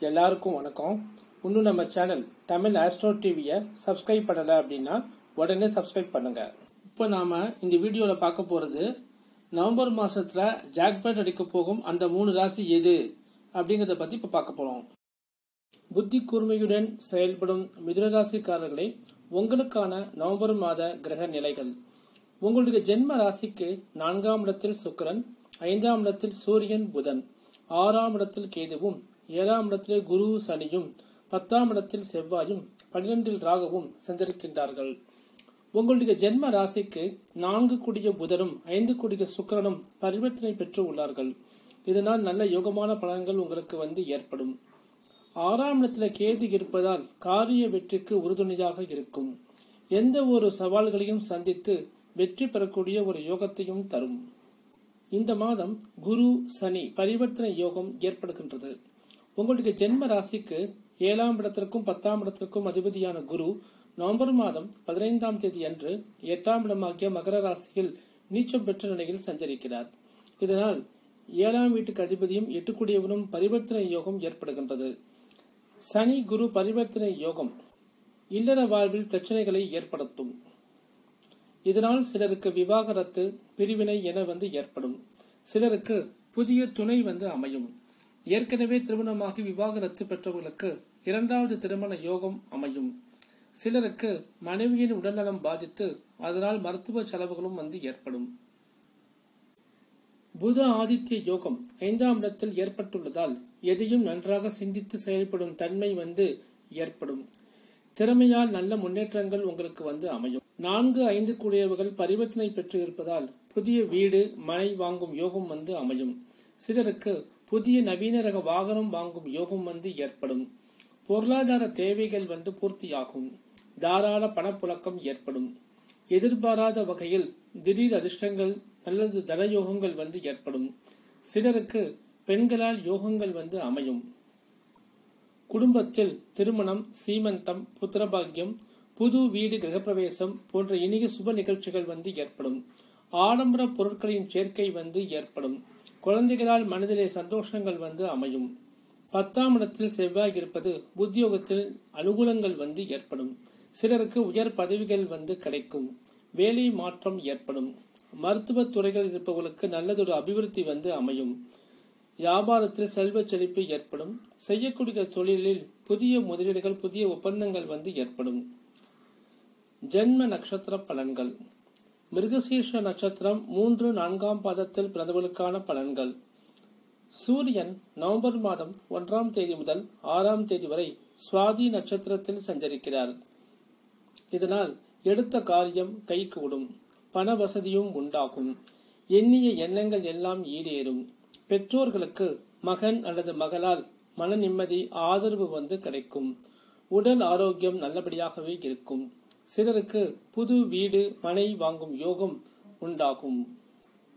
எல்லாருக்கும் வணக்கம். இன்னும் நம்ம சேனல் தமிழ் ஆஸ்ட்ரோ டிவியை சப்ஸ்கிரைப் பண்ணலை அப்படின்னா உடனே சப்ஸ்கிரைப் பண்ணுங்க. இப்போ நாம இந்த வீடியோவில் பார்க்க போகிறது நவம்பர் மாசத்துல ஜாக்பாட் அடிக்க போகும் அந்த 3 ராசி எது அப்படிங்கிறத பற்றி இப்போ பார்க்க போகிறோம். புத்தி கூர்மையுடன் செயல்படும் மிதுன ராசிக்காரர்களே, உங்களுக்கான நவம்பர் மாத கிரக நிலைகள். உங்களுடைய ஜென்ம ராசிக்கு 4ஆம் இடத்தில் சுக்கிரன், 5ஆம் இடத்தில் சூரியன் புதன், 6ஆம் இடத்தில் கேதுவும், 7ஆம் இடத்திலே குரு சனியும், 10ஆம் இடத்தில் செவ்வாயும், 12இல் ராகுவும் சஞ்சரிக்கின்றார்கள். உங்களுடைய ஜென்ம ராசிக்கு 4 கூடிய புதனும் 5 கூடிய சுக்கிரனும் பரிவர்த்தனை பெற்று உள்ளார்கள். இதனால் நல்ல யோகமான பலன்கள் உங்களுக்கு ஏற்படும். 6ஆம் இடத்துல கேது இருப்பதால் காரிய வெற்றிக்கு உறுதுணையாக இருக்கும். எந்த ஒரு சவால்களையும் சந்தித்து வெற்றி பெறக்கூடிய ஒரு யோகத்தையும் தரும். இந்த மாதம் குரு சனி பரிவர்த்தனை யோகம் ஏற்படுகின்றது. உங்களுடைய ஜென்ம ராசிக்கு 7ஆம் இடத்திற்கும் 10ஆம் இடத்திற்கும் அதிபதியான குரு நவம்பர் மாதம் 15ஆம் தேதி அன்று 8ஆம் இடமாகிய மகர ராசியில் நீச்சம் பெற்ற நிலையில் சஞ்சரிக்கிறார். இதனால் 7ஆம் வீட்டுக்கு அதிபதியும் 8 கூடியவனும் பரிவர்த்தனை யோகம் ஏற்படுகின்றது. சனி குரு பரிவர்த்தனை யோகம் இல்லற வாழ்வில் பிரச்சனைகளை ஏற்படுத்தும். இதனால் சிலருக்கு விவாகரத்து, பிரிவினை என ஏற்படும். சிலருக்கு புதிய துணை அமையும். ஏற்கனவே திருமணமாகி விவாகரத்து பெற்றவர்களுக்கு 2வது திருமண யோகம் அமையும். சிலருக்கு மனைவியின் உடல்நலம் பாதித்து அதனால் மருத்துவ செலவுகளும் ஏற்படும். புத ஆதித்ய யோகம் 5ஆம் இடத்தில் ஏற்பட்டுள்ளதால் எதையும் நன்றாக சிந்தித்து செயல்படும் தன்மை ஏற்படும். திறமையால் நல்ல முன்னேற்றங்கள் உங்களுக்கு அமையும். 4, 5 கூடியவர்கள் பரிவர்த்தனை பெற்று இருப்பதால் புதிய வீடு, மனை வாங்கும் யோகம் அமையும். சிலருக்கு புதிய நவீன ரக வாகனம் வாங்கும் யோகம் ஏற்படும். பொருளாதார தேவைகள் பூர்த்தியாகும். தாராள பணப்புழக்கம் ஏற்படும். எதிர்பாராத வகையில் திடீர் அதிர்ஷ்டங்கள், நல்லது தனயோகங்கள் ஏற்படும். சிலருக்கு பெண்களால் யோகங்கள் அமையும். குடும்பத்தில் திருமணம், சீமந்தம், புத்திரபாகியம், புது வீடு, கிரகப்பிரவேசம் போன்ற இனிய சுப நிகழ்ச்சிகள் ஏற்படும். ஆடம்பர பொருட்களின் சேர்க்கை ஏற்படும். குழந்தைகளால் மனதிலே சந்தோஷங்கள் அமையும். 10ஆம் இடத்தில் செவ்வாய் இருப்பது உத்தியோகத்தில் அனுகூலங்கள் ஏற்படும். சிலருக்கு உயர் பதவிகள் கிடைக்கும். வேலை மாற்றம் ஏற்படும். மருத்துவ துறைகள் இருப்பவர்களுக்கு நல்லதொரு அபிவிருத்தி அமையும். வியாபாரத்தில் செல்வ செழிப்பு ஏற்படும். செய்யக்கூடிய தொழிலில் புதிய முதலீடுகள், புதிய ஒப்பந்தங்கள் ஏற்படும். ஜென்ம நட்சத்திர பலன்கள். மிருகசீர்ஷ நட்சத்திரம் 3, 4ஆம் பாதத்தில் பிறந்தவர்களுக்கான பலன்கள். சூரியன் நவம்பர் மாதம் 1ஆம் தேதி முதல் 6ஆம் தேதி வரை சுவாதி நட்சத்திரத்தில் சஞ்சரிக்கிறார். இதனால் எடுத்த காரியம் கைகூடும். பண வசதியும் உண்டாகும். எண்ணிய எண்ணங்கள் எல்லாம் ஈடேறும். பெற்றோர்களுக்கு மகன் அல்லது மகளால் மன நிம்மதி, ஆதரவு கிடைக்கும். உடல் ஆரோக்கியம் நல்லபடியாகவே இருக்கும். சிலருக்கு புது வீடு, மனை வாங்கும் யோகம் உண்டாகும்.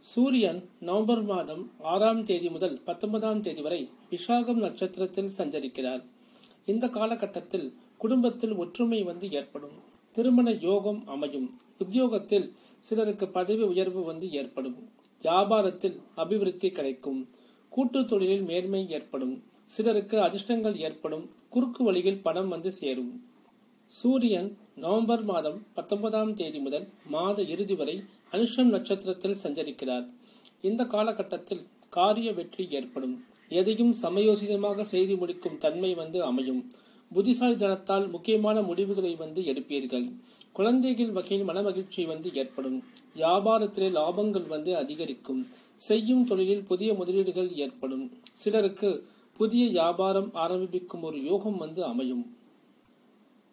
சூரியன் நவம்பர் மாதம் 6ஆம் தேதி முதல் 19ஆம் தேதி வரை விசாகம் நட்சத்திரத்தில் சஞ்சரிக்கிறார். இந்த காலகட்டத்தில் குடும்பத்தில் ஒற்றுமை ஏற்படும். திருமண யோகம் அமையும். உத்தியோகத்தில் சிலருக்கு பதவி உயர்வு ஏற்படும். வியாபாரத்தில் அபிவிருத்தி கிடைக்கும். கூட்டு தொழிலில் மேன்மை ஏற்படும். சிலருக்கு அதிர்ஷ்டங்கள் ஏற்படும். குறுக்கு வழியில் பணம் சேரும். சூரியன் நவம்பர் மாதம் 19ஆம் தேதி முதல் மாத இறுதி வரை அனுஷம் நட்சத்திரத்தில் சஞ்சரிக்கிறார். இந்த காலகட்டத்தில் காரிய வெற்றி ஏற்படும். எதையும் சமயோசிதமாக செய்து முடிக்கும் தன்மை அமையும். புத்திசாலித்தனத்தால் முக்கியமான முடிவுகளை எடுப்பீர்கள். குழந்தைகள் வகையில் மன மகிழ்ச்சி ஏற்படும். வியாபாரத்திலே லாபங்கள் அதிகரிக்கும். செய்யும் தொழிலில் புதிய முதலீடுகள் ஏற்படும். சிலருக்கு புதிய வியாபாரம் ஆரம்பிக்கும் ஒரு யோகம் அமையும்.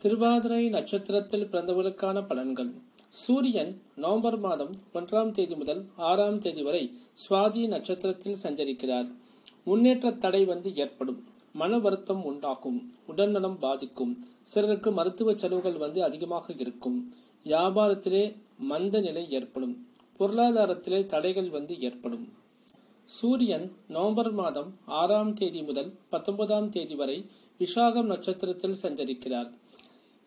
திருவாதிரை நட்சத்திரத்தில் பிறந்தவர்களுக்கான பலன்கள். சூரியன் நவம்பர் மாதம் 1ஆம் தேதி முதல் 6ஆம் தேதி வரை சுவாதி நட்சத்திரத்தில் சஞ்சரிக்கிறார். முன்னேற்ற தடை ஏற்படும். மன வருத்தம் உண்டாகும். உடல்நலம் பாதிக்கும். சிலருக்கு மருத்துவ செலவுகள் அதிகமாக இருக்கும். வியாபாரத்திலே மந்த நிலை ஏற்படும். பொருளாதாரத்திலே தடைகள் ஏற்படும். சூரியன் நவம்பர் மாதம் 6ஆம் தேதி முதல் 19ஆம் தேதி வரை விசாகம் நட்சத்திரத்தில் சஞ்சரிக்கிறார்.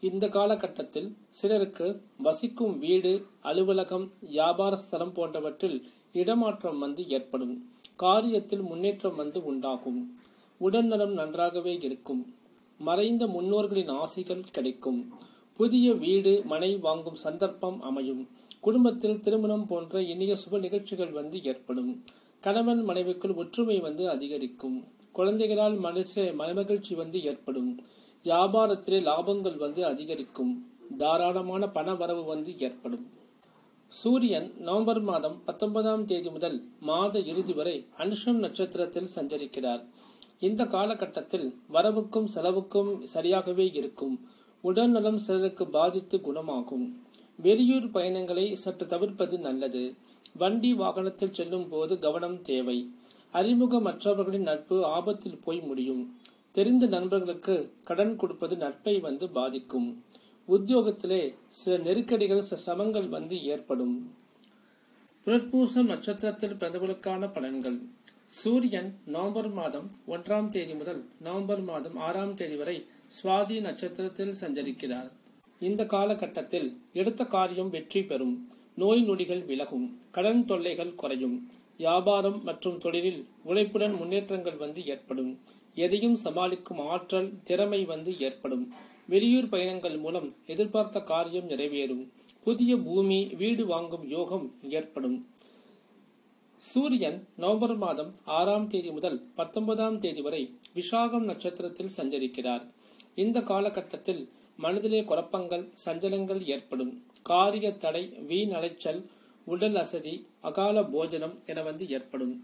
இந்த காலகட்டத்தில் சிலருக்கு வசிக்கும் வீடு, அலுவலகம், வியாபார ஸ்தலம் போன்றவற்றில் இடமாற்றம் ஏற்படும். காரியத்தில் முன்னேற்றம் உண்டாகும். உடல்நலம் நன்றாகவே இருக்கும். மறைந்த முன்னோர்களின் ஆசைகள் கிடைக்கும். புதிய வீடு மனை வாங்கும் சந்தர்ப்பம் அமையும். குடும்பத்தில் திருமணம் போன்ற இனிய சுப நிகழ்ச்சிகள் ஏற்படும். கணவன் மனைவிக்குள் ஒற்றுமை அதிகரிக்கும். குழந்தைகளால் மனமகிழ்ச்சி ஏற்படும். வியாபாரத்திலே லாபங்கள் அதிகரிக்கும். தாராளமான பண வரவு ஏற்படும். சூரியன் நவம்பர் மாதம் 19ஆம் தேதி முதல் மாத இறுதி வரை அனுஷம் நட்சத்திரத்தில் சஞ்சரிக்கிறார். இந்த காலகட்டத்தில் வரவுக்கும் செலவுக்கும் சரியாகவே இருக்கும். உடல்நலம் சிலருக்கு பாதித்து குணமாகும். வெளியூர் பயணங்களை சற்று தவிர்ப்பது நல்லது. வண்டி வாகனத்தில் செல்லும் போது கவனம் தேவை. அறிமுகமற்றவர்களின் நட்பு ஆபத்தில் போய் முடியும். தெரிந்த நண்பர்களுக்கு கடன் கொடுப்பது நட்பை பாதிக்கும். உத்தியோகத்திலே சில நெருக்கடிகள் சில சிரமங்கள் ஏற்படும். புனர்பூசம் நட்சத்திரத்தில் பிறந்தவர்களுக்கான பலன்கள். சூரியன் நவம்பர் மாதம் 1ஆம் தேதி முதல் நவம்பர் மாதம் 6ஆம் தேதி வரை சுவாதி நட்சத்திரத்தில் சஞ்சரிக்கிறார். இந்த காலகட்டத்தில் எடுத்த காரியம் வெற்றி பெறும். நோய் நொடிகள் விலகும். கடன் தொல்லைகள் குறையும். வியாபாரம் மற்றும் தொழிலில் உழைப்புடன் முன்னேற்றங்கள் ஏற்படும். எதையும் சமாளிக்கும் ஆற்றல் திறமை ஏற்படும். வெளியூர் பயணங்கள் மூலம் எதிர்பார்த்த காரியம் நிறைவேறும். புதிய பூமி வீடு வாங்கும் யோகம் ஏற்படும். சூரியன் நவம்பர் மாதம் 6ஆம் தேதி முதல் 19ஆம் தேதி வரை விசாகம் நட்சத்திரத்தில் சஞ்சரிக்கிறார். இந்த காலகட்டத்தில் மனதிலே குழப்பங்கள் சஞ்சலங்கள் ஏற்படும். காரிய தடை வீண் அலைச்சல் உடல் அசதி அகால போஜனம் என ஏற்படும்.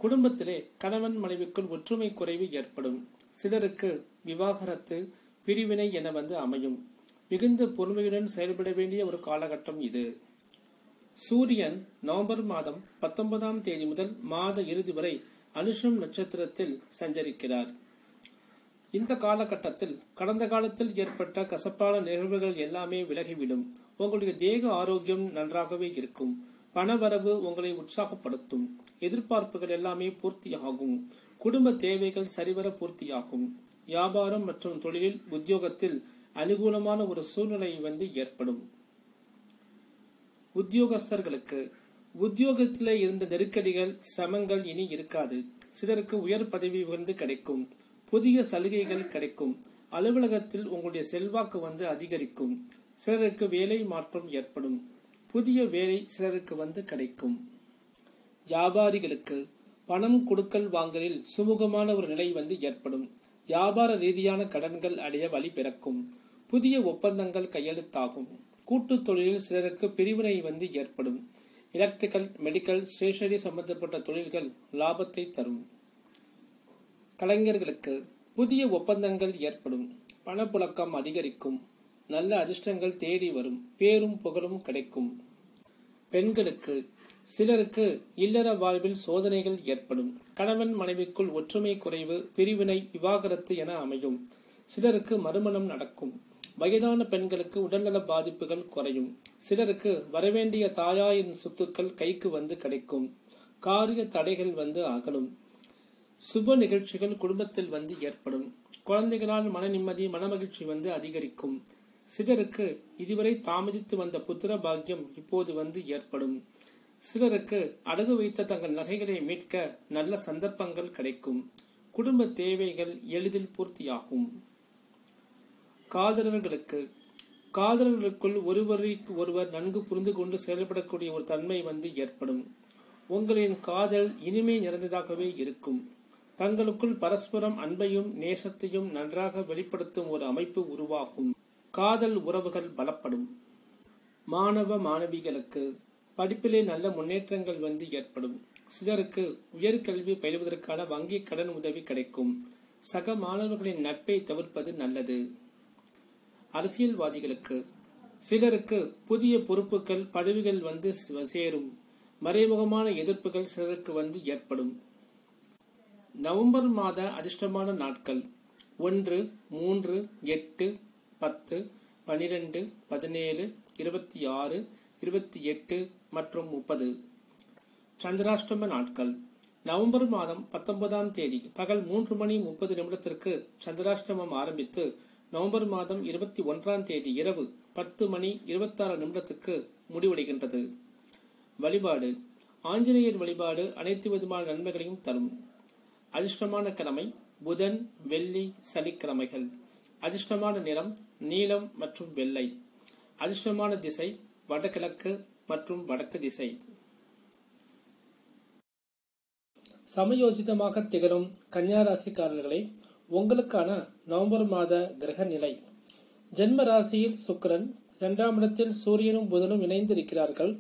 குடும்பத்திலே கணவன் மனைவிக்குள் ஒற்றுமை குறைவு ஏற்படும். சிலருக்கு விவாகரத்து பிரிவினை என அமையும். மிகுந்த பொறுமையுடன் செயல்பட வேண்டிய ஒரு காலகட்டம் இது. சூரியன் நவம்பர் மாதம் 19ஆம் தேதி முதல் மாத இறுதி வரை அனுஷம் நட்சத்திரத்தில் சஞ்சரிக்கிறார். இந்த காலகட்டத்தில் கடந்த காலத்தில் ஏற்பட்ட கசப்பான நிகழ்வுகள் எல்லாமே விலகிவிடும். உங்களுடைய தேக ஆரோக்கியம் நன்றாகவே இருக்கும். பணவரவு உங்களை உற்சாகப்படுத்தும். எதிர்பார்ப்புகள் எல்லாமே பூர்த்தியாகும். குடும்ப தேவைகள் சரிவர பூர்த்தியாகும். வியாபாரம் மற்றும் தொழிலில் உத்தியோகத்தில் அனுகூலமான ஒரு சூழ்நிலை ஏற்படும். உத்தியோகஸ்தர்களுக்கு உத்தியோகத்திலே இருந்த நெருக்கடிகள் சிரமங்கள் இனி இருக்காது. சிலருக்கு உயர் பதவி கிடைக்கும். புதிய சலுகைகள் கிடைக்கும். அலுவலகத்தில் உங்களுடைய செல்வாக்கு அதிகரிக்கும். சிலருக்கு வேலை மாற்றம் ஏற்படும். புதிய வேலை சிலருக்கு கிடைக்கும். வியாபாரிகளுக்கு பணம் கொடுக்கல் வாங்கலில் சுமூகமான ஒரு நிலை ஏற்படும். வியாபார ரீதியான கடன்கள் அடைய வழி பிறக்கும். புதிய ஒப்பந்தங்கள் கையெழுத்தாகும். கூட்டு தொழிலில் சிலருக்கு பிரிவினை ஏற்படும். எலக்ட்ரிக்கல் மெடிக்கல் ஸ்டேஷனரி சம்பந்தப்பட்ட தொழில்கள் லாபத்தை தரும். கலைஞர்களுக்கு புதிய ஒப்பந்தங்கள் ஏற்படும். பணப்புழக்கம் அதிகரிக்கும். நல்ல அதிர்ஷ்டங்கள் தேடி வரும். பேரும் புகழும் கிடைக்கும். பெண்களுக்கு சிலருக்கு இல்லற வாழ்வில் சோதனைகள் ஏற்படும். கணவன் மனைவிக்குள் ஒற்றுமை குறைவு பிரிவினை விவாகரத்து என அமையும். சிலருக்கு மறுமணம் நடக்கும். வயதான பெண்களுக்கு உடல்நல பாதிப்புகள் குறையும். சிலருக்கு வரவேண்டிய தாயாரின் சொத்துக்கள் கைக்கு கிடைக்கும். காரிய தடைகள் அகலும். சுப நிகழ்ச்சிகள் குடும்பத்தில் ஏற்படும். குழந்தைகளால் மன நிம்மதி மனமகிழ்ச்சி அதிகரிக்கும். சிலருக்கு இதுவரை தாமதித்து வந்த புத்திர பாக்கியம் இப்போது ஏற்படும். சிலருக்கு அடகு வைத்த தங்கள் நகைகளை மீட்க நல்ல சந்தர்ப்பங்கள் கிடைக்கும். குடும்ப தேவைகள் எளிதில் பூர்த்தியாகும். காதலர்களுக்குள் ஒருவருக்கு ஒருவர் நன்கு புரிந்து கொண்டு செயல்படக்கூடிய ஒரு தன்மை ஏற்படும். உங்களின் காதல் இனிமை நிறைந்ததாகவே இருக்கும். தங்களுக்குள் பரஸ்பரம் அன்பையும் நேசத்தையும் நன்றாக வெளிப்படுத்தும் ஒரு அமைப்பு உருவாகும். காதல் உறவுகள் பலப்படும். மாணவ மாணவிகளுக்கு படிப்பிலே நல்ல முன்னேற்றங்கள் ஏற்படும். சிலருக்கு உயர்கல்வி பயிலுவதற்கான வங்கி கடன் உதவி கிடைக்கும். சக மாணவர்களின் நட்பை தவிர்ப்பது நல்லது. அரசியல்வாதிகளுக்கு சிலருக்கு புதிய பொறுப்புகள் பதவிகள் சேரும். மறைமுகமான எதிர்ப்புகள் சிலருக்கு ஏற்படும். நவம்பர் மாத அதிர்ஷ்டமான நாட்கள் 1, 3, 8, 10, 12, 17, 26, 28 மற்றும் 30. சந்திராஷ்டம நாட்கள். நவம்பர் மாதம் 19ஆம் தேதி பகல் 3:30 சந்திராஷ்டமம் ஆரம்பித்து நவம்பர் மாதம் 21ஆம் தேதி இரவு 10:26 முடிவடைகின்றது. வழிபாடு. ஆஞ்சநேயர் வழிபாடு அனைத்து விதமான நன்மைகளையும் தரும். அதிர்ஷ்டமான கிழமை புதன், வெள்ளி, சனிக்கிழமைகள். அதிர்ஷ்டமான நிறம் நீலம் மற்றும் வெள்ளை. அதிர்ஷ்டமான திசை வடகிழக்கு மற்றும் வடக்கு திசை. சமயோசிதமாக திகழும் கன்னியா ராசிக்காரர்களே, உங்களுக்கான நவம்பர் மாத கிரக நிலை. ஜென்ம ராசியில் சுக்கிரன், 2ஆம் இடத்தில் சூரியனும் புதனும் இணைந்து இருக்கிறார்கள்.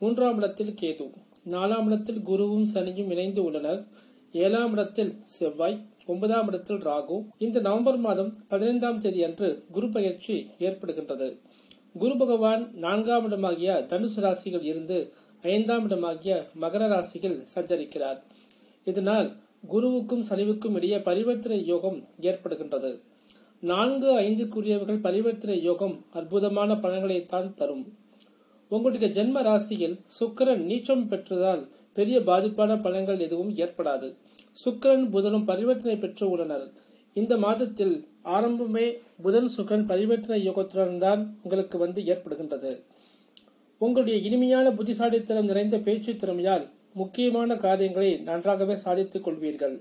3ஆம் இடத்தில் கேது, 4ஆம் இடத்தில் குருவும் சனியும் இணைந்து உள்ளனர். 7ஆம் இடத்தில் செவ்வாய், 9ஆம் இடத்தில் ராகு. இந்த நவம்பர் மாதம் 15ஆம் தேதி அன்று குரு பயிற்சி ஏற்படுகின்றது. குரு பகவான் 4ஆம் இடமாகிய தனுசு ராசியில் இருந்து 5ஆம் இடமாகிய மகர ராசியில் சஞ்சரிக்கிறார். இதனால் குருவுக்கும் சனிவுக்கும் இடையே பரிவர்த்தனை யோகம் ஏற்படுகின்றது. 4, 5 பரிவர்த்தனை யோகம் அற்புதமான பலன்களைத்தான் தரும். உங்களுடைய ஜென்ம ராசியில் சுக்கிரன் நீச்சம் பெற்றதால் பெரிய பாதிப்பான பலன்கள் எதுவும் ஏற்படாது. சுக்கிரன் புதனும் பரிவர்த்தனை பெற்று உள்ளனர். இந்த மாதத்தில் ஆரம்பமே புதன் சுக்கிரன் பரிவர்த்தனை யோகத்துடன் தான் உங்களுக்கு ஏற்படுகின்றது. உங்களுடைய இனிமையான புத்திசாலித்தனம் நிறைந்த பேச்சு திறமையால் முக்கியமான காரியங்களை நன்றாகவே சாதித்துக் கொள்வீர்கள்.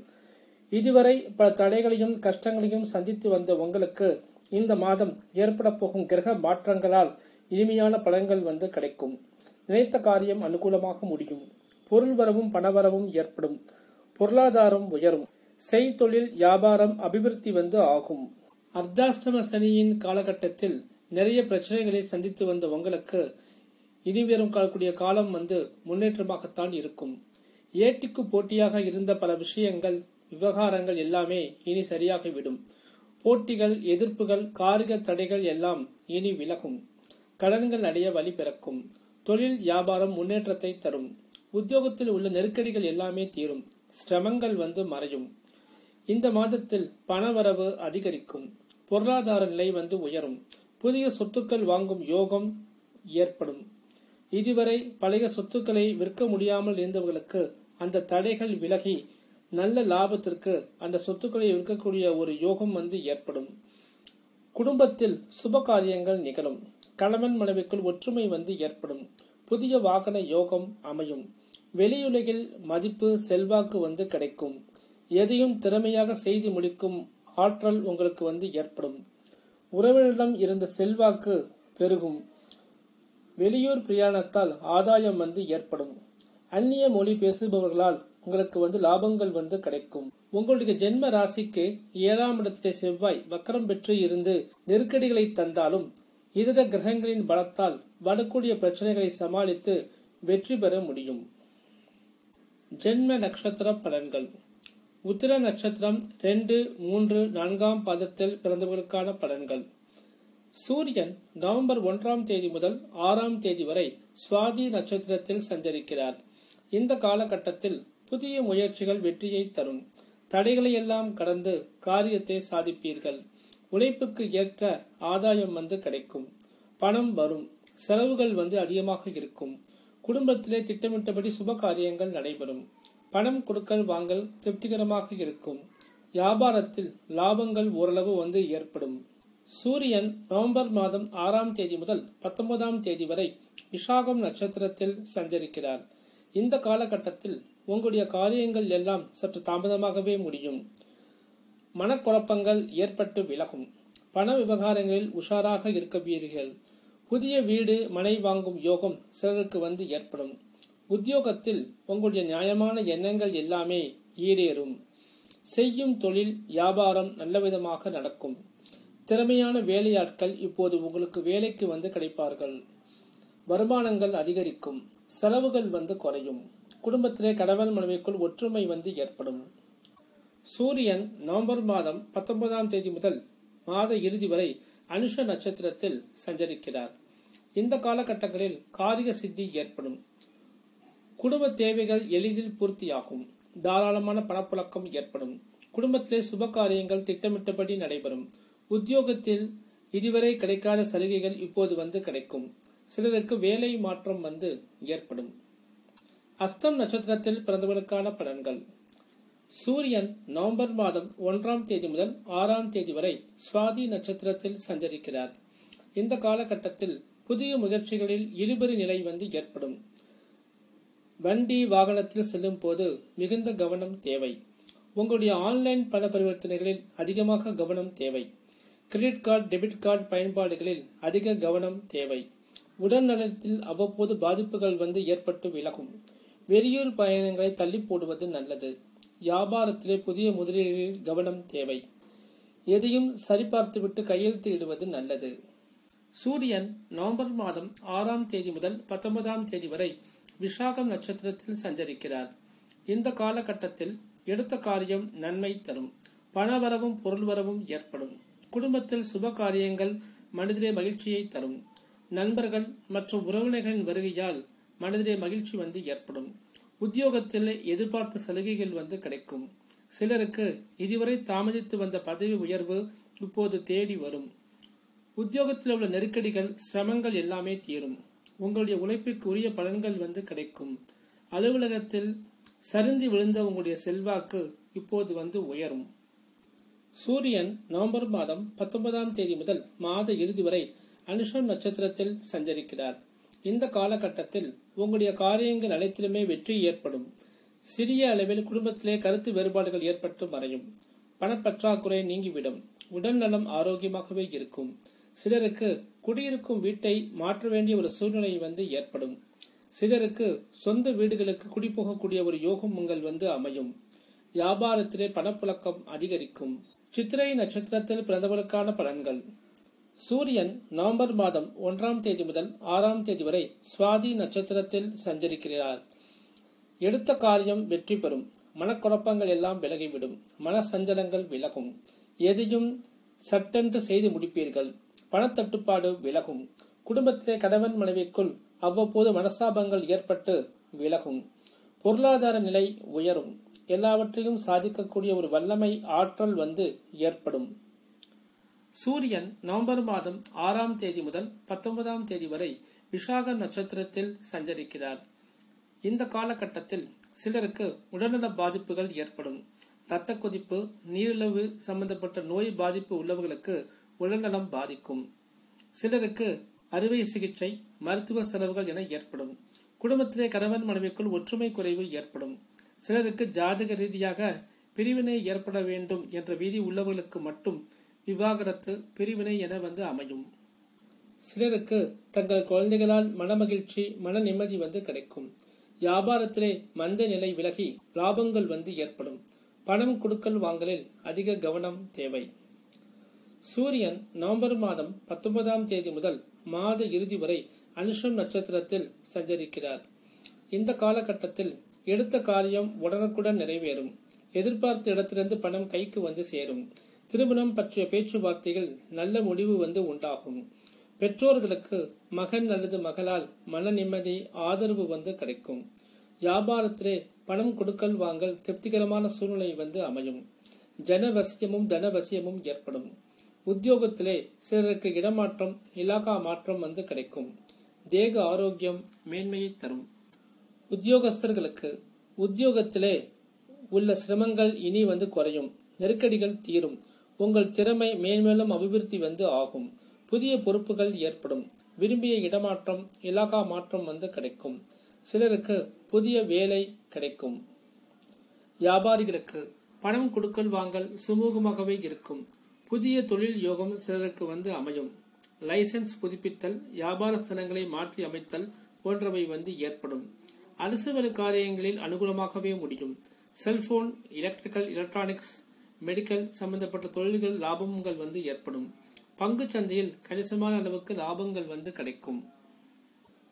இதுவரை பல தடைகளையும் கஷ்டங்களையும் சந்தித்து வந்த உங்களுக்கு இந்த மாதம் ஏற்பட போகும் கிரக மாற்றங்களால் இனிமையான பலன்கள் கிடைக்கும். நினைத்த காரியம் அனுகூலமாக முடியும். பொருள் வரவும் பணவரவும் ஏற்படும். பொருளாதாரம் உயரும். செய்தொழில் வியாபாரம் அபிவிருத்தி ஆகும். அர்த்தாஷ்டம சனியின் காலகட்டத்தில் நிறைய பிரச்சனைகளை சந்தித்து வந்த உங்களுக்கு இனிவரும் காலக்கூடிய காலம் முன்னேற்றமாகத்தான் இருக்கும். ஏட்டிக்கு போட்டியாக இருந்த பல விஷயங்கள், விவகாரங்கள் எல்லாமே இனி சரியாகிவிடும். போட்டிகள், எதிர்ப்புகள், காரிய தடைகள் எல்லாம் இனி விலகும். கடன்கள் அடைய வழி பிறக்கும். தொழில் வியாபாரம் முன்னேற்றத்தை தரும். உத்தியோகத்தில் உள்ள நெருக்கடிகள் எல்லாமே தீரும். சிரமங்கள் மறையும். இந்த மாதத்தில் பணவரவு அதிகரிக்கும். பொருளாதார நிலை உயரும். புதிய சொத்துக்கள் வாங்கும் யோகம் ஏற்படும். இதுவரை பழைய சொத்துக்களை விற்க முடியாமல் இருந்தவர்களுக்கு அந்த தடைகள் விலகி நல்ல லாபத்திற்கு அந்த சொத்துக்களை விற்கக்கூடிய ஒரு யோகம் ஏற்படும். குடும்பத்தில் சுப காரியங்கள் நிகழும். கணவன் மனைவிக்குள் ஒற்றுமை ஏற்படும். புதிய வாகன யோகம் அமையும். வெளியுலகில் மதிப்பு செல்வாக்கு கிடைக்கும். எதையும் திறமையாக செய்து முடிக்கும் ஆற்றல் உங்களுக்கு ஏற்படும். உறவினரிடம் இருந்த செல்வாக்கு பெருகும். வெளியூர் பிரயாணத்தால் ஆதாயம் ஏற்படும். அந்நிய மொழி பேசுபவர்களால் உங்களுக்கு லாபங்கள் கிடைக்கும். உங்களுடைய ஜென்ம ராசிக்கு 7ஆம் இடத்திலே செவ்வாய் வக்கரம் பெற்று இருந்து நெருக்கடிகளை தந்தாலும் இதர கிரகங்களின் பலத்தால் வரக்கூடிய பிரச்சனைகளை சமாளித்து வெற்றி பெற முடியும். ஜென்ம நட்சத்திர பலன்கள். உத்திர நட்சத்திரம் 2, 3, 4ஆம் பாதத்தில் பிறந்தவர்களுக்கான பலன்கள். சூரியன் நவம்பர் 1ஆம் தேதி முதல் 6ஆம் தேதி வரை சுவாதி நட்சத்திரத்தில் சஞ்சரிக்கிறார். இந்த காலகட்டத்தில் புதிய முயற்சிகள் வெற்றியை தரும். தடைகளை எல்லாம் கடந்து காரியத்தை சாதிப்பீர்கள். உழைப்புக்கு ஏற்ற ஆதாயம் கிடைக்கும். பணம் வரும். செலவுகள் அதிகமாக இருக்கும். குடும்பத்திலே திட்டமிட்டபடி சுப காரியங்கள் நடைபெறும். பணம் கொடுக்கல் வாங்கல் திருப்திகரமாக இருக்கும். வியாபாரத்தில் லாபங்கள் ஓரளவு ஏற்படும். சூரியன் நவம்பர் மாதம் 6ஆம் தேதி முதல் 19ஆம் தேதி வரை விஷாகம் நட்சத்திரத்தில் சஞ்சரிக்கிறார். இந்த காலகட்டத்தில் உங்களுடைய காரியங்கள் எல்லாம் சற்று தாமதமாகவே முடியும். மனக்குழப்பங்கள் ஏற்பட்டு விலகும். பண விவகாரங்களில் உஷாராக இருக்கவீர்கள். புதிய வீடு மனை வாங்கும் யோகம் சிலருக்கு ஏற்படும். உத்தியோகத்தில் உங்களுடைய நியாயமான எண்ணங்கள் எல்லாமே ஈடேறும். செய்யும் தொழில் வியாபாரம் நல்லவிதமாக நடக்கும். திறமையான வேலையாட்கள் இப்போது உங்களுக்கு வேலைக்கு கிடைப்பார்கள். வருமானங்கள் அதிகரிக்கும். செலவுகள் குறையும். குடும்பத்திலே கணவன் மனைவிக்குள் ஒற்றுமை ஏற்படும். சூரியன் நவம்பர் மாதம் 19ஆம் தேதி முதல் மாத இறுதி வரை அனுஷ நட்சத்திரத்தில் சஞ்சரிக்கிறார். இந்த காலகட்டங்களில் காரிய சித்தி ஏற்படும். குடும்ப தேவைகள் எளிதில் பூர்த்தியாகும். தாராளமான பணப்புழக்கம் ஏற்படும். குடும்பத்திலே சுப காரியங்கள் திட்டமிட்டபடி நடைபெறும். உத்தியோகத்தில் இதுவரை கிடைக்காத சலுகைகள் இப்போது கிடைக்கும். சிலருக்கு வேலை மாற்றம் ஏற்படும். அஸ்தம் நட்சத்திரத்தில் பிறந்தவர்களுக்கான பலன்கள். சூரியன் நவம்பர் மாதம் 1ஆம் தேதி முதல் 6ஆம் தேதி வரை சுவாதி நட்சத்திரத்தில் சஞ்சரிக்கிறார். இந்த காலகட்டத்தில் புதிய முயற்சிகளில் இழுபறி நிலை ஏற்படும். வண்டி வாகனத்தில் செல்லும் போது மிகுந்த கவனம் தேவை. உங்களுடைய ஆன்லைன் பண பரிவர்த்தனைகளில் அதிகமாக கவனம் தேவை. கிரெடிட் கார்டு, டெபிட் கார்டு பயன்பாடுகளில் அதிக கவனம் தேவை. உடல் நலத்தில் அவ்வப்போது பாதிப்புகள் ஏற்பட்டு விலகும். வெளியூர் பயணங்களை தள்ளி போடுவது நல்லது. வியாபாரத்திலே புதிய முதலீடுகளில் கவனம் தேவை. எதையும் சரிபார்த்துவிட்டு கையெழுத்து இடுவது நல்லது. சூரியன் நவம்பர் மாதம் 6ஆம் தேதி முதல் 19ஆம் தேதி வரை விஷாகம் நட்சத்திரத்தில் சஞ்சரிக்கிறார். இந்த காலகட்டத்தில் எடுத்த காரியம் நன்மை தரும். பணவரவும் பொருள் வரவும் ஏற்படும். குடும்பத்தில் சுப காரியங்கள் மனதிலே மகிழ்ச்சியை தரும். நண்பர்கள் மற்றும் உறவினர்களின் வருகையால் மனதிலே மகிழ்ச்சி ஏற்படும். உத்தியோகத்தில் எதிர்பார்த்த சலுகைகள் கிடைக்கும். சிலருக்கு இதுவரை தாமதித்து வந்த பதவி உயர்வு இப்போது தேடி வரும். உத்தியோகத்தில் உள்ள நெருக்கடிகள், சிரமங்கள் எல்லாமே தீரும். உங்களுடைய உழைப்புக்கு உரிய பலன்கள் கிடைக்கும். அலுவலகத்தில் சரிந்து விழுந்த உங்களுடைய செல்வாக்கு இப்போது உயரும். சூரியன் நவம்பர் மாதம் 19ஆம் தேதி முதல் மாத இறுதி வரை அனுஷம் நட்சத்திரத்தில் சஞ்சரிக்கிறார். இந்த காலகட்டத்தில் உங்களுடைய காரியங்கள் அனைத்திலுமே வெற்றி ஏற்படும். சிறிய அளவில் குடும்பத்திலே கருத்து வேறுபாடுகள் ஏற்பட்டு மறையும். பணப்பற்றாக்குறை நீங்கிவிடும். உடல் நலம் ஆரோக்கியமாகவே இருக்கும். சிலருக்கு குடியிருக்கும் வீட்டை மாற்ற வேண்டிய ஒரு சூழ்நிலை ஏற்படும். சிலருக்கு சொந்த வீடுகளுக்கு குடிபோகக்கூடிய ஒரு யோகம் அமையும். வியாபாரத்திலே பணப்புழக்கம் அதிகரிக்கும். சித்திரை நட்சத்திரத்தில் பிறந்தவர்களுக்கான பலன்கள். சூரியன் நவம்பர் மாதம் 1ஆம் தேதி முதல் 6ஆம் தேதி வரை சுவாதி நட்சத்திரத்தில் சஞ்சரிக்கிறார். எடுத்த காரியம் வெற்றி பெறும். மனக்குழப்பங்கள் எல்லாம் விலகிவிடும். மன சஞ்சலங்கள் விலகும். எதையும் சட்டென்று செய்து முடிப்பீர்கள். பணத்தட்டுப்பாடு விலகும். குடும்பத்திலே கணவன் மனைவிக்குள் அவ்வப்போது மனஸ்தாபங்கள் ஏற்பட்டு விலகும். பொருளாதார நிலை உயரும். எல்லாவற்றையும் சாதிக்கக்கூடிய ஒரு வல்லமை, ஆற்றல் ஏற்படும். சூரியன் நவம்பர் மாதம் 6ஆம் தேதி முதல் 19ஆம் தேதி வரை விஷாக நட்சத்திரத்தில் சஞ்சரிக்கிறார். இந்த காலகட்டத்தில் சிலருக்கு உடல்நல பாதிப்புகள் ஏற்படும். இரத்த கொதிப்பு, நீரிழிவு சம்பந்தப்பட்ட நோய் பாதிப்பு உள்ளவர்களுக்கு உடல்நலம் பாதிக்கும். சிலருக்கு அறுவை சிகிச்சை, மருத்துவ செலவுகள் என ஏற்படும். குடும்பத்திலே கணவன் மனைவிக்குள் ஒற்றுமை குறைவு ஏற்படும். சிலருக்கு ஜாதக ரீதியாக பிரிவினை ஏற்பட வேண்டும் என்ற விதி உள்ளவர்களுக்கு மட்டும் விவாகரத்து, பிரிவினை என அமையும். சிலருக்கு தங்கள் குழந்தைகளால் மனமகிழ்ச்சி, மன நிம்மதி கிடைக்கும். வியாபாரத்திலே மந்த நிலை விலகி லாபங்கள் ஏற்படும். பணம் கொடுக்கல் வாங்கலில் அதிக கவனம் தேவை. சூரியன் நவம்பர் மாதம் 19ஆம் தேதி முதல் மாத இறுதி வரை அனுஷம் நட்சத்திரத்தில் சஞ்சரிக்கிறார். இந்த காலகட்டத்தில் எடுத்த காரியம் உடனுக்குடன் நிறைவேறும். எதிர்பார்த்த இடத்திலிருந்து பணம் கைக்கு சேரும். திருமணம் பற்றிய பேச்சுவார்த்தைகள் நல்ல முடிவு உண்டாகும். பெற்றோர்களுக்கு மகன் அல்லது மகளால் மன நிம்மதி, ஆதரவு கிடைக்கும். வியாபாரத்திலே பணம் கொடுக்கல் வாங்கல் திருப்திகரமான சூழ்நிலை அமையும். ஜனவசியமும் தனவசியமும் ஏற்படும். உத்தியோகத்திலே சிலருக்கு இடமாற்றம், இலாகா மாற்றம் கிடைக்கும். தேக ஆரோக்கியம் மேன்மையை தரும். உத்தியோகஸ்தர்களுக்கு உத்தியோகத்திலே உள்ள சிரமங்கள் இனி குறையும். நெருக்கடிகள் தீரும். உங்கள் திறமை மேன்மேலும் அபிவிருத்தி ஆகும். புதிய பொறுப்புகள் ஏற்படும். விரும்பிய இடமாற்றம், இலாகா மாற்றம் கிடைக்கும். சிலருக்கு புதிய வேலை கிடைக்கும். வியாபாரிகளுக்கு பணம் கொடுக்கல் வாங்கல் சுமூகமாகவே இருக்கும். புதிய தொழில் யோகம் சிலருக்கு அமையும். லைசன்ஸ் புதுப்பித்தல், வியாபார ஸ்தலங்களை மாற்றி அமைத்தல் போன்றவை ஏற்படும். அரசு வேலை காரியங்களில் அனுகூலமாகவே முடியும். செல்போன், எலக்ட்ரிக்கல், எலக்ட்ரானிக்ஸ், மெடிக்கல் சம்பந்தப்பட்ட தொழில்கள் லாபங்கள் ஏற்படும். பங்கு சந்தையில் கணிசமான அளவுக்கு லாபங்கள் கிடைக்கும்.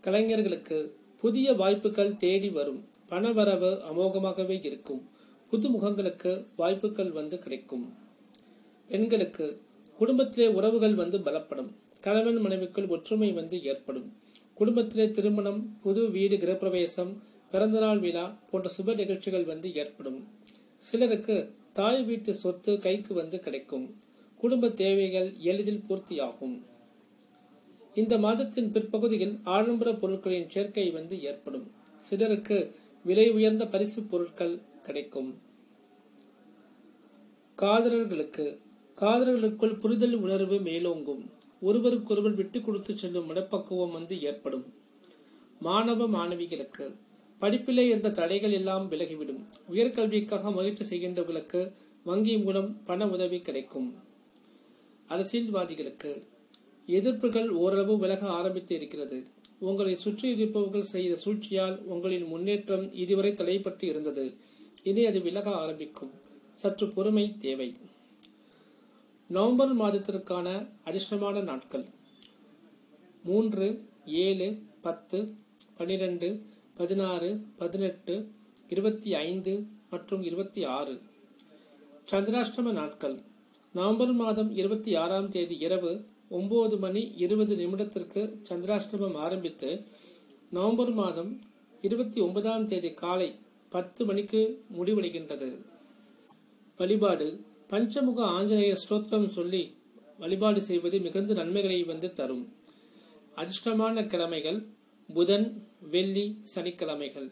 கலைஞர்களுக்கு புதிய வாய்ப்புகள் தேடி வரும். பணவரவு அமோகமாகவே இருக்கும். புது முகங்களுக்கு வாய்ப்புகள் கிடைக்கும். பெண்களுக்கு குடும்பத்திலே உறவுகள் பலப்படும். கணவன் மனைவிக்குள் ஒற்றுமை ஏற்படும். குடும்பத்திலே திருமணம், புது வீடு கிரகப்பிரவேசம், பிறந்தநாள் விழா போன்ற சுப நிகழ்ச்சிகள் ஏற்படும். சிலருக்கு தாய் வீட்டு சொத்து கைக்கு கிடைக்கும். குடும்ப தேவைகள் எளிதில் பூர்த்தியாகும். இந்த மாதத்தின் பிற்பகுதியில் ஆடம்பர பொருட்களின் சேர்க்கை ஏற்படும். சிலருக்கு விலை உயர்ந்த பரிசு பொருட்கள் கிடைக்கும். காதலர்களுக்குள் புரிதல் உணர்வு மேலோங்கும். ஒருவருக்கொருவர் விட்டு கொடுத்து செல்லும் மனப்பக்குவம் ஏற்படும். மாணவ மாணவிகளுக்கு படிப்பிலே இருந்த தடைகள் எல்லாம் விலகிவிடும். உயர்கல்விக்காக முயற்சி செய்கின்றவர்களுக்கு வங்கி மூலம் பண உதவி கிடைக்கும். அரசியல்வாதிகளுக்கு எதிர்ப்புகள் ஓரளவு விலக ஆரம்பித்து இருக்கிறது. உங்களை சுற்றி இருப்பவர்கள் செய்த சூழ்ச்சியால் உங்களின் முன்னேற்றம் இதுவரை தடைப்பட்டு இருந்தது. இனி அது விலக ஆரம்பிக்கும். சற்று பொறுமை தேவை. நவம்பர் மாதத்திற்கான அதிர்ஷ்டமான நாட்கள் 3, 7, 10, 12, 16, 18, 25 மற்றும் 26. சந்திராஷ்டம நாட்கள் நவம்பர் மாதம் 26ஆம் தேதி இரவு 9:20 சந்திராஷ்டமம் ஆரம்பித்து நவம்பர் மாதம் 29ஆம் தேதி காலை 10 மணிக்கு முடிவடைகின்றது. வழிபாடு பஞ்சமுக ஆஞ்சநேய ஸ்தோத்திரம் சொல்லி வழிபாடு செய்வது மிகுந்த நன்மைகளை தரும். அதிர்ஷ்டமான கிழமைகள் புதன், வெள்ளி, சனிக்கிழமைகள்.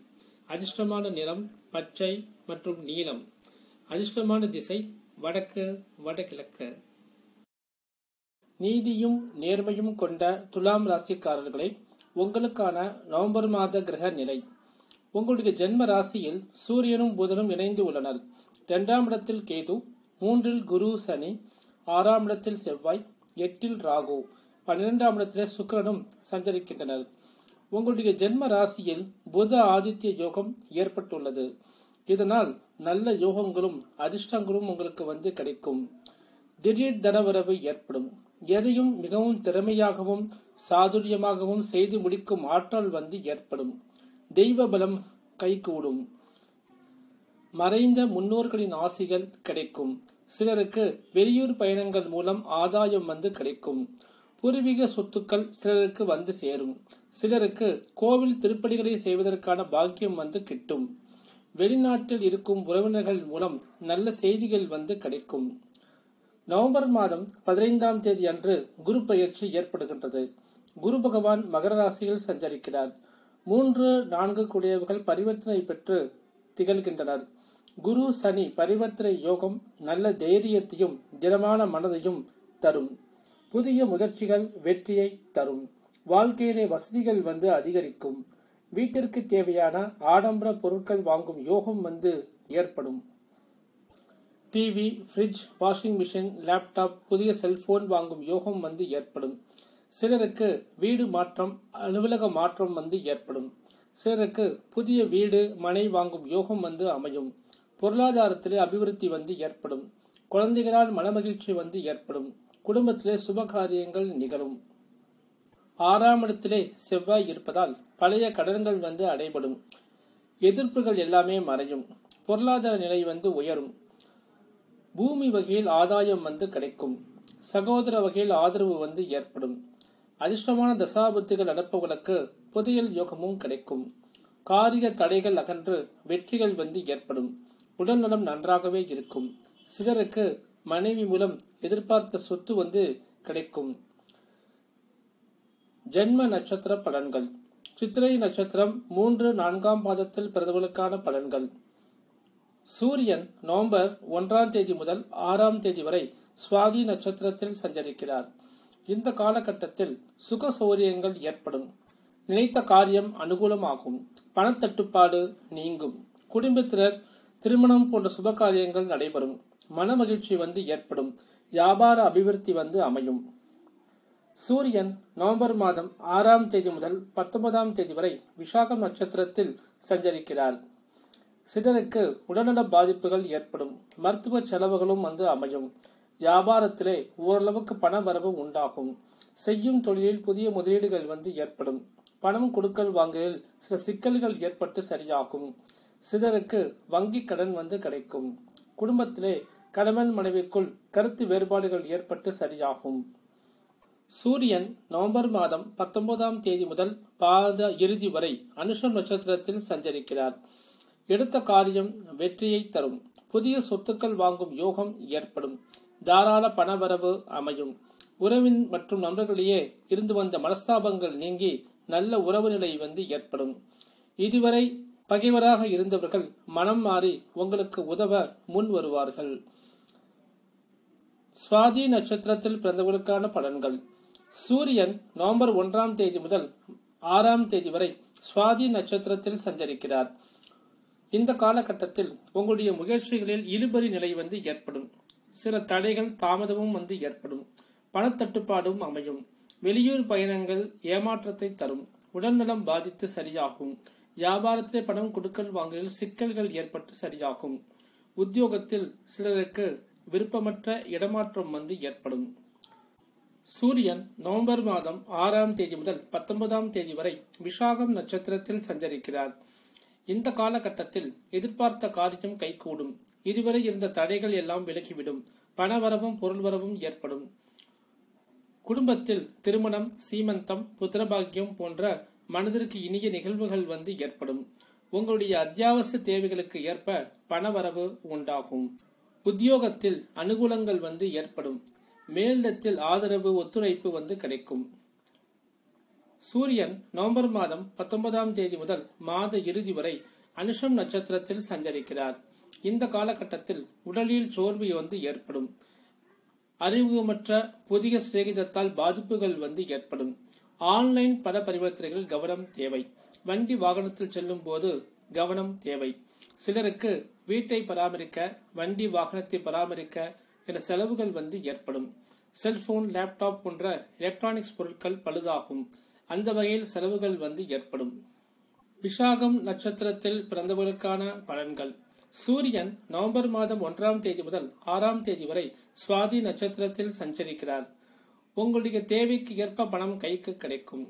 அதிர்ஷ்டமான நிறம் பச்சை மற்றும் நீலம். அதிர்ஷ்டமான திசை வடக்கு, வடகிழக்கு. நீதியும் நேர்மையும் கொண்ட துலாம் ராசிக்காரர்களை உங்களுக்கான நவம்பர் மாத கிரக நிலை. உங்களுடைய ஜென்ம ராசியில் சூரியனும் புதனும் இணைந்து உள்ளனர். 2ஆம் இடத்தில் கேது, 3இல் குரு சனி, 6ஆம் இடத்தில் செவ்வாய், 8இல் ராகு, 12ஆம் இடத்தில் சுக்கிரனும் சஞ்சரிக்கின்றனர். உங்களுடைய ஜென்ம ராசியில் புத ஆதித்ய யோகம் ஏற்பட்டுள்ளது. இதனால் நல்ல யோகங்களும் அதிர்ஷ்டங்களும் உங்களுக்கு கிடைக்கும். திடீர் தனவரவு ஏற்படும். எதையும் மிகவும் திறமையாகவும் சாதுரியமாகவும் செய்து முடிக்கும் ஆற்றல் ஏற்படும். தெய்வ பலம் கைகூடும். மறைந்த முன்னோர்களின் ஆசிகள் கிடைக்கும். சிலருக்கு வெளியூர் பயணங்கள் மூலம் ஆதாயம் கிடைக்கும். பூர்வீக சொத்துக்கள் சிலருக்கு சேரும். சிலருக்கு கோவில் திருப்பணிகளை செய்வதற்கான பாக்கியம் கிட்டும். வெளிநாட்டில் இருக்கும் உறவினர்கள் மூலம் நல்ல செய்திகள் கிடைக்கும். நவம்பர் மாதம் 15ஆம் தேதி அன்று குரு பயிற்சி ஏற்படுகின்றது. குரு பகவான் மகர ராசியில் சஞ்சரிக்கிறார். 3, 4 கூடியவர்கள் பரிவர்த்தனை பெற்று திகழ்கின்றனர். குரு சனி பரிவர்த்தனை யோகம் நல்ல தைரியத்தையும் திடமான மனதையும் தரும். புதிய முயற்சிகள் வெற்றியை தரும். வாழ்க்கையிலே வசதிகள் அதிகரிக்கும். வீட்டிற்கு தேவையான ஆடம்பர பொருட்கள் வாங்கும் யோகம் ஏற்படும். TV, fridge, washing machine, laptop, புதிய செல்போன் வாங்கும் யோகம் ஏற்படும். சிலருக்கு வீடு மாற்றம், அலுவலக மாற்றம் ஏற்படும். சிலருக்கு புதிய வீடு, மனை வாங்கும் யோகம் அமையும். பொருளாதாரத்திலே அபிவிருத்தி ஏற்படும். குழந்தைகளால் மனமகிழ்ச்சி ஏற்படும். குடும்பத்திலே சுப காரியங்கள் நிகழும். 6ஆம் இடத்திலே செவ்வாய் இருப்பதால் பழைய கடன்கள் அடைபடும். எதிர்ப்புகள் எல்லாமே மறையும். பொருளாதார நிலை உயரும். பூமி வகையில் ஆதாயம் கிடைக்கும். சகோதர வகையில் ஆதரவு ஏற்படும். அதிர்ஷ்டமான தசாபுத்திகள் நடப்பவர்களுக்கு புதையல் யோகமும் கிடைக்கும். காரிய தடைகள் அகன்று வெற்றிகள் ஏற்படும். உடல்நலம் நன்றாகவே இருக்கும். சிலருக்கு மனைவி மூலம் எதிர்பார்த்த சொத்து கிடைக்கும். ஜென்ம நட்சத்திர பலன்கள். சித்திரை நட்சத்திரம் 3, 4ஆம் பாதத்தில் பிறந்தவர்களுக்கான பலன்கள். சூரியன் நவம்பர் 1ஆம் தேதி முதல் 6ஆம் தேதி வரை சுவாதி நட்சத்திரத்தில் சஞ்சரிக்கிறார். இந்த காலகட்டத்தில் சுக சௌரியங்கள் ஏற்படும். நினைத்த காரியம் அனுகூலமாகும். பணத்தட்டுப்பாடு நீங்கும். குடும்பத்தினர் திருமணம் போன்ற சுப காரியங்கள் நடைபெறும். மன மகிழ்ச்சி ஏற்படும். வியாபார அபிவிருத்தி அமையும். சூரியன் நவம்பர் மாதம் 6ஆம் தேதி முதல் 19ஆம் தேதி வரை விசாகம் நட்சத்திரத்தில் சஞ்சரிக்கிறார். சிலருக்கு உடல்நல பாதிப்புகள் ஏற்படும். மருத்துவ செலவுகளும் அமையும். வியாபாரத்திலே ஓரளவுக்கு பண வரவு உண்டாகும். செய்யும் தொழிலில் புதிய முதலீடுகள் ஏற்படும். பணம் கொடுக்கல் வாங்கலில் சில சிக்கல்கள் ஏற்பட்டு சரியாகும். சிலருக்கு வங்கி கடன் கிடைக்கும். குடும்பத்திலே கணவன் மனைவிக்குள் கருத்து வேறுபாடுகள் ஏற்பட்டு சரியாகும். சூரியன் நவம்பர் மாதம் 19ஆம் தேதி முதல் பாத இறுதி வரை அனுஷம் நட்சத்திரத்தில் சஞ்சரிக்கிறார். எடுத்த காரியம் வெற்றியை தரும். புதிய சொத்துக்கள் வாங்கும் யோகம் ஏற்படும். தாராள பணவரவு அமையும். உறவின் மற்றும் நண்பர்களிடையே இருந்து வந்த மனஸ்தாபங்கள் நீங்கி நல்ல உறவு நிலை ஏற்படும். இதுவரை பகைவராக இருந்தவர்கள் மனம் மாறி உங்களுக்கு உதவ முன் வருவார்கள். சுவாதி நட்சத்திரத்தில் பிறந்தவர்களுக்கான பலன்கள். சூரியன் நவம்பர் 1ஆம் தேதி முதல் 6ஆம் தேதி வரை சுவாதி நட்சத்திரத்தில் சஞ்சரிக்கிறார். இந்த காலகட்டத்தில் உங்களுடைய முயற்சிகளில் இழுபறி நிலை வந்து ஏற்படும். சில தடைகள் தாமதமும் வந்து ஏற்படும். பணத்தட்டுப்பாடும் அமையும். வெளியூர் பயணங்கள் ஏமாற்றத்தை தரும். உடல்நலம் பாதித்து சரியாகும். வியாபாரத்திலே பணம் கொடுக்கல் வாங்கலில் சிக்கல்கள் ஏற்பட்டு சரியாகும். உத்தியோகத்தில் சிலருக்கு விருப்பமற்ற இடமாற்றம் வந்து ஏற்படும். சூரியன் நவம்பர் மாதம் 6ஆம் தேதி முதல் 19ஆம் தேதி வரை விஷாகம் நட்சத்திரத்தில் சஞ்சரிக்கிறார். இந்த காலகட்டத்தில் எதிர்பார்த்த காரியம் கைகூடும். இதுவரை இருந்த தடைகள் எல்லாம் விலகிவிடும். பணவரவும் பொருள்வரவும் ஏற்படும். குடும்பத்தில் திருமணம், சீமந்தம், புத்திரபாகியம் போன்ற மனதிற்கு இனிய நிகழ்வுகள் வந்து ஏற்படும். உங்களுடைய அத்தியாவசிய தேவைகளுக்கு ஏற்ப பணவரவு உண்டாகும். உத்தியோகத்தில் அனுகூலங்கள் வந்து ஏற்படும். மேலிடத்தில் ஆதரவு, ஒத்துழைப்பு வந்து கிடைக்கும். சூரியன் நவம்பர் மாதம் 19ஆம் தேதி முதல் மாத இறுதி வரை அனுஷம் நட்சத்திரத்தில் சஞ்சரிக்கிறார். இந்த காலகட்டத்தில் உடலில் சோர்வு வந்து ஏற்படும். அறிமுகமற்ற புதிய சிநேகிதத்தால் பாதிப்புகள் வந்து ஏற்படும். ஆன்லைன் பண பரிவர்த்தனைகளில் கவனம் தேவை. வண்டி வாகனத்தில் செல்லும் போது கவனம் தேவை. சிலருக்கு வீட்டை பராமரிக்க, வண்டி வாகனத்தை பராமரிக்க என்ற செலவுகள் வந்து ஏற்படும். செல்போன், லேப்டாப் போன்ற எலக்ட்ரானிக்ஸ் பொருட்கள் பழுதாகும். அந்த வகையில் செலவுகள் வந்து ஏற்படும். விஷாகம் நட்சத்திரத்தில் பிறந்தவர்களுக்கான பலன்கள். சூரியன் நவம்பர் மாதம் 1ஆம் தேதி முதல் 6ஆம் தேதி வரை சுவாதி நட்சத்திரத்தில் சஞ்சரிக்கிறார். உங்களுடைய தேவைக்கு ஏற்ப பணம் கைக்கு கிடைக்கும்.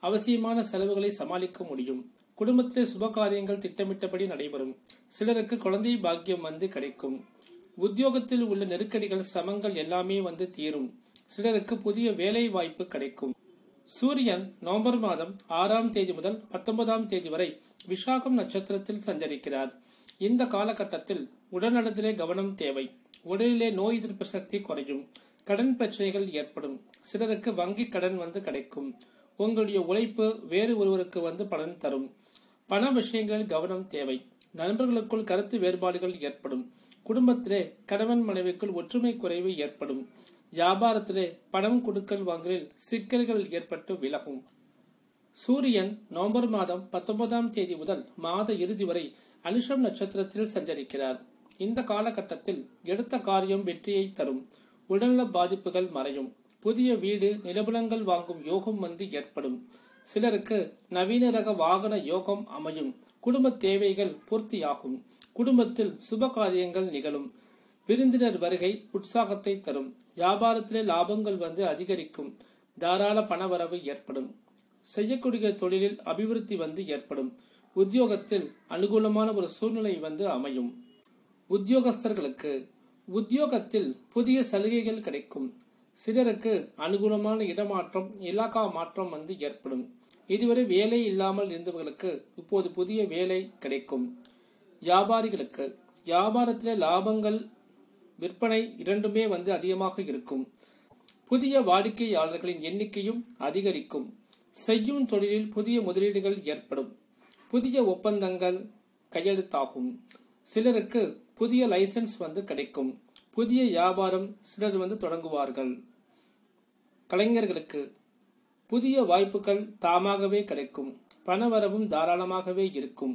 அவசியமான செலவுகளை சமாளிக்க முடியும். குடும்பத்தில் சுப காரியங்கள் திட்டமிட்டபடி நடைபெறும். சிலருக்கு குழந்தை பாக்கியம் வந்து கிடைக்கும். உத்தியோகத்தில் உள்ள நெருக்கடிகள், சிரமங்கள் எல்லாமே வந்து தீரும். சிலருக்கு புதிய வேலை வாய்ப்பு கிடைக்கும். சூரியன் நவம்பர் மாதம் 6ஆம் தேதி முதல் 19ஆம் தேதி வரை விஷாகம் நட்சத்திரத்தில் சஞ்சரிக்கிறார். இந்த காலகட்டத்தில் உடல்நலத்திலே கவனம் தேவை. உடலிலே நோய் எதிர்ப்பு சக்தி குறையும். கடன் பிரச்சனைகள் ஏற்படும். சிலருக்கு வங்கி கடன் வந்து கிடைக்கும். உங்களுடைய உழைப்பு வேறு ஒருவருக்கு வந்து பலன் தரும். பண விஷயங்களில் கவனம் தேவை. நண்பர்களுக்குள் கருத்து வேறுபாடுகள் ஏற்படும். குடும்பத்திலே கணவன் மனைவிக்குள் ஒற்றுமை குறைவு ஏற்படும். வியாபாரத்திலே பணம் கொடுக்கல் வாங்கலில் சிக்கல்கள் ஏற்பட்டு விலகும். சூரியன் நவம்பர் மாதம் 19ஆம் தேதி முதல் மாத இறுதி வரை அனுஷம் நட்சத்திரத்தில் சஞ்சரிக்கிறார். இந்த காலகட்டத்தில் எடுத்த காரியம் வெற்றியை தரும். உடல்நல பாதிப்புகள் மறையும். புதிய வீடு, நிலபுலங்கள் வாங்கும் யோகம் வந்து ஏற்படும். சிலருக்கு நவீன ரக வாகன யோகம் அமையும். குடும்ப தேவைகள் பூர்த்தியாகும். குடும்பத்தில் சுப காரியங்கள் நிகழும். விருந்தினர் வருகை உற்சாகத்தை தரும். வியாபாரத்திலே லாபங்கள் வந்து அதிகரிக்கும். தாராள பணவரவு ஏற்படும். செய்யக்கூடிய தொழிலில் அபிவிருத்தி வந்து ஏற்படும். உத்தியோகத்தில் அனுகூலமான ஒரு சூழ்நிலை வந்து அமையும். உத்தியோகஸ்தர்களுக்கு உத்தியோகத்தில் புதிய சலுகைகள் கிடைக்கும். சிலருக்கு அனுகூலமான இடமாற்றம், இலாகா மாற்றம் வந்து ஏற்படும். இதுவரை வேலை இல்லாமல் இருந்தவர்களுக்கு இப்போது புதிய வேலை கிடைக்கும். வியாபாரிகளுக்கு வியாபாரத்திலே லாபங்கள், விற்பனை இரண்டுமே வந்து அதிகமாக இருக்கும். புதிய வாடிக்கையாளர்களின் எண்ணிக்கையும் அதிகரிக்கும். செய்யும் தொழிலில் புதிய முதலீடுகள் ஏற்படும். புதிய ஒப்பந்தங்கள் கையெழுத்தாகும். சிலருக்கு புதிய லைசன்ஸ் வந்து கிடைக்கும். புதிய வியாபாரம் சிலர் வந்து தொடங்குவார்கள். கலைஞர்களுக்கு புதிய வாய்ப்புகள் தாமாகவே கிடைக்கும். பணவரவும் தாராளமாகவே இருக்கும்.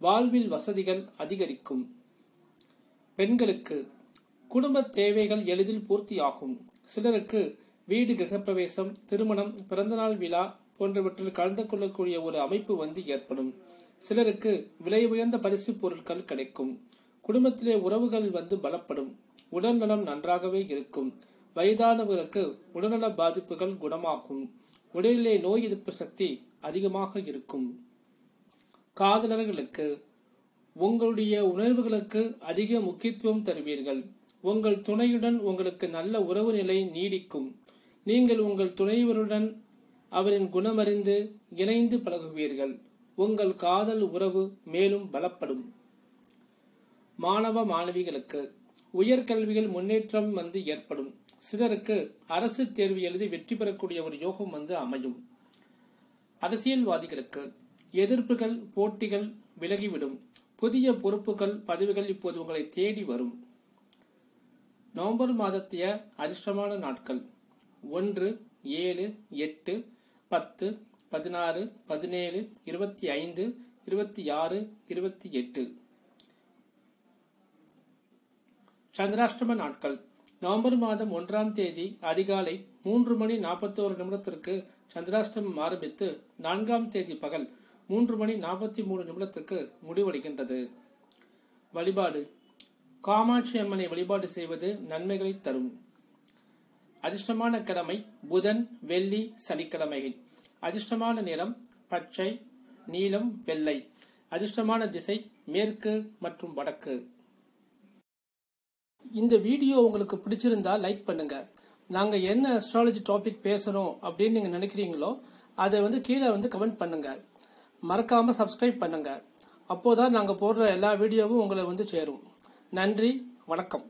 வாழ்வில் வசதிகள் அதிகரிக்கும். பெண்களுக்கு குடும்ப தேவைகள் எளிதில் பூர்த்தியாகும். சிலருக்கு வீடு, கிரகப்பிரவேசம், திருமணம், பிறந்தநாள் விழா போன்றவற்றில் கலந்து கொள்ளக்கூடிய ஒரு அமைப்பு வந்து ஏற்படும். சிலருக்கு விலை உயர்ந்த பரிசு பொருட்கள் கிடைக்கும். குடும்பத்திலே உறவுகள் வந்து பலப்படும். உடல்நலம் நன்றாகவே இருக்கும். வயதானவர்களுக்கு உடல்நல பாதிப்புகள் குணமாகும். உடலிலே நோய் எதிர்ப்பு சக்தி அதிகமாக இருக்கும். காதலர்களுக்கு உங்களுடைய உணர்வுகளுக்கு அதிக முக்கியத்துவம் தருவீர்கள். உங்கள் துணையுடன் உங்களுக்கு நல்ல உறவு நிலை நீடிக்கும். நீங்கள் உங்கள் துணைவருடன் அவரின் குணமறிந்து இணைந்து பழகுவீர்கள். உங்கள் காதல் உறவு மேலும் பலப்படும். மாணவ மாணவிகளுக்கு உயர்கல்வியில் முன்னேற்றம் வந்து ஏற்படும். சிலருக்கு அரசு தேர்வு எழுதி வெற்றி பெறக்கூடிய ஒரு யோகம் வந்து அமையும். அரசியல்வாதிகளுக்கு எதிர்ப்புகள், போட்டிகள் விலகிவிடும். புதிய பொறுப்புகள், பதவிகள் இப்போது உங்களை தேடி வரும். நவம்பர் மாதத்திய அதிர்ஷ்டமான நாட்கள் 1, 7, 8, 10, 16, 17, 25, 26, 28. சந்திராஷ்டம நாட்கள். நவம்பர் மாதம் 1ஆம் தேதி அதிகாலை 3:41 சந்திராஷ்டமம் ஆரம்பித்து 4ஆம் தேதி பகல் 3:43 முடிவடைகின்றது. வழிபாடு. காமாட்சி அம்மனை வழிபாடு செய்வது நன்மைகளை தரும். அதிர்ஷ்டமான கிழமை புதன், வெள்ளி, சனிக்கிழமைகள். அதிர்ஷ்டமான நிறம் பச்சை, நீலம், வெள்ளை. அதிர்ஷ்டமான திசை மேற்கு மற்றும் வடக்கு. இந்த வீடியோ உங்களுக்கு பிடிச்சிருந்தா லைக் பண்ணுங்க. நாங்க என்ன அஸ்ட்ராலஜி டாபிக் பேசணும் அப்படின்னு நீங்க நினைக்கிறீங்களோ அதை கீழே கமெண்ட் பண்ணுங்க. மறக்காம சப்ஸ்கிரைப் பண்ணுங்க. அப்போதான் நாங்க போடுற எல்லா வீடியோவும் உங்களை சேரும். நன்றி, வணக்கம்.